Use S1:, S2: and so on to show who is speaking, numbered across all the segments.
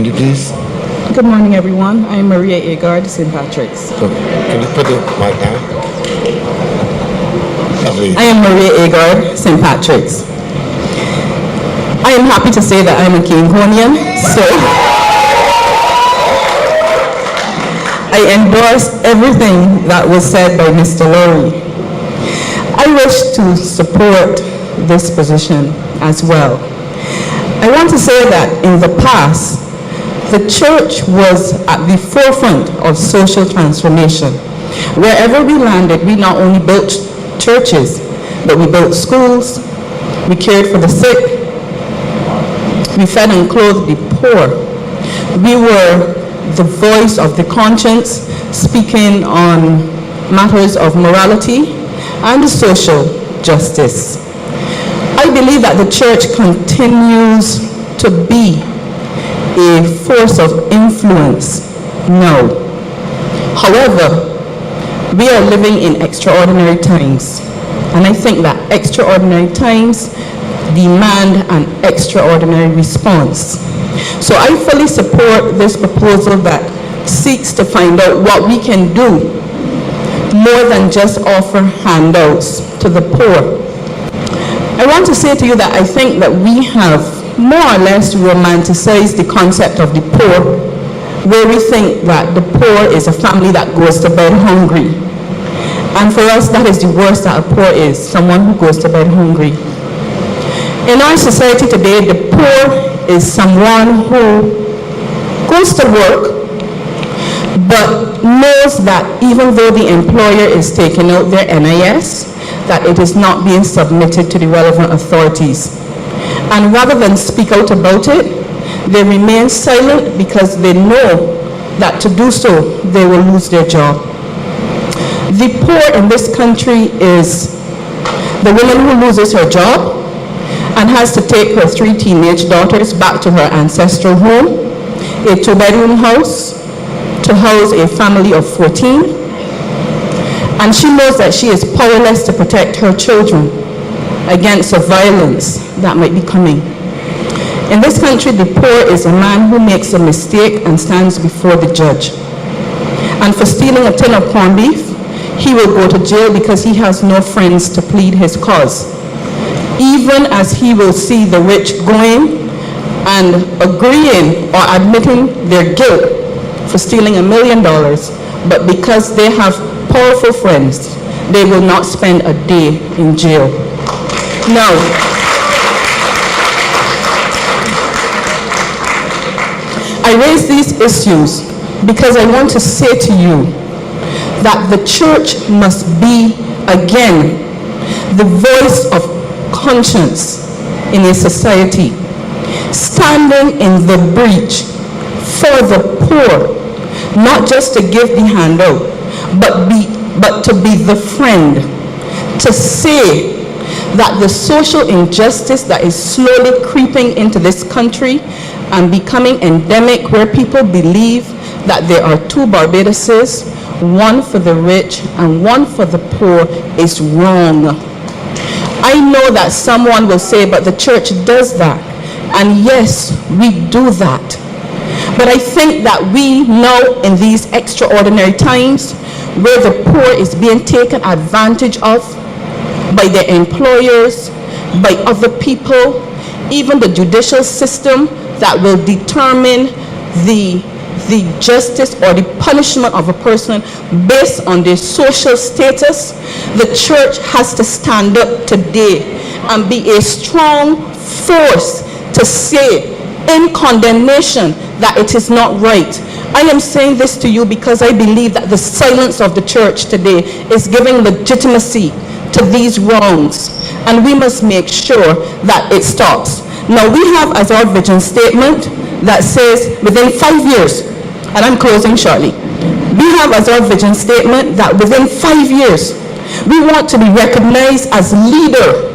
S1: Can you please?
S2: Good morning, everyone. I'm Maria Agard, St. Patrick's.
S1: Can you put the mic down?
S2: I am Maria Agard, St. Patrick's. I am happy to say that I'm a Kingonian, so I endorse everything that was said by Mr. Lowry. I wish to support this position as well. I want to say that in the past, the church was at the forefront of social transformation. Wherever we landed, we not only built churches, but we built schools, we cared for the sick, we fed and clothed the poor. We were the voice of the conscience, speaking on matters of morality and social justice. I believe that the church continues to be a force of influence now. However, we are living in extraordinary times, and I think that extraordinary times demand an extraordinary response. So I fully support this proposal that seeks to find out what we can do more than just offer handouts to the poor. I want to say to you that I think that we have more or less romanticized the concept of the poor, where we think that the poor is a family that goes to bed hungry. And for us, that is the worst that a poor is, someone who goes to bed hungry. In our society today, the poor is someone who goes to work, but knows that even though the employer is taking out their NIS, that it is not being submitted to the relevant authorities. And rather than speak out about it, they remain silent because they know that to do so, they will lose their job. The poor in this country is the woman who loses her job and has to take her 3 teenage daughters back to her ancestral home, a 2-bedroom house, to house a family of 14. And she knows that she is powerless to protect her children against the violence that might be coming. In this country, the poor is a man who makes a mistake and stands before the judge. And for stealing a tin of corned beef, he will go to jail because he has no friends to plead his cause. Even as he will see the rich going and agreeing or admitting their guilt for stealing $1 million, but because they have powerful friends, they will not spend a day in jail. Now, I raise these issues because I want to say to you that the church must be, again, the voice of conscience in a society, standing in the breach for the poor, not just to give the handout, but to be the friend, to say that the social injustice that is slowly creeping into this country and becoming endemic, where people believe that there are 2 Barbadoses, one for the rich and one for the poor, is wrong. I know that someone will say, but the church does that. And yes, we do that. But I think that we know in these extraordinary times where the poor is being taken advantage of by their employers, by other people, even the judicial system that will determine the justice or the punishment of a person based on their social status. The church has to stand up today and be a strong force to say in condemnation that it is not right. I am saying this to you because I believe that the silence of the church today is giving legitimacy to these wrongs, and we must make sure that it stops. Now, we have as our vision statement that says within 5 years, and I'm closing shortly, we have as our vision statement that within 5 years, we want to be recognized as leader.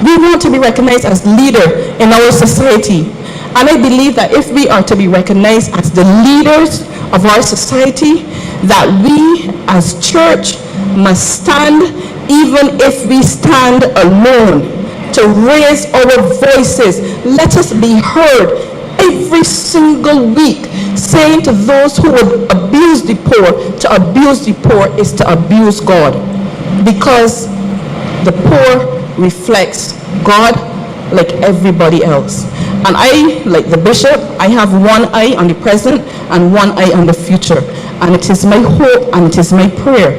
S2: We want to be recognized as leader in our society. And I believe that if we are to be recognized as the leaders of our society, that we as church must stand, even if we stand alone, to raise our voices. Let us be heard every single week, saying to those who would abuse the poor, to abuse the poor is to abuse God, because the poor reflects God like everybody else. And I, like the bishop, I have one eye on the present and one eye on the future. And it is my hope and it is my prayer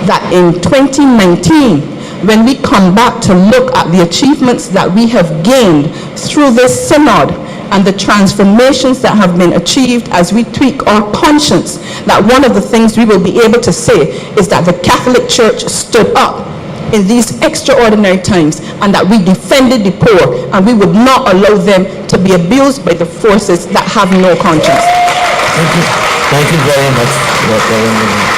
S2: that in 2019, when we come back to look at the achievements that we have gained through this synod and the transformations that have been achieved as we tweak our conscience, that one of the things we will be able to say is that the Catholic Church stood up in these extraordinary times, and that we defended the poor, and we would not allow them to be abused by the forces that have no conscience.
S1: Thank you very much.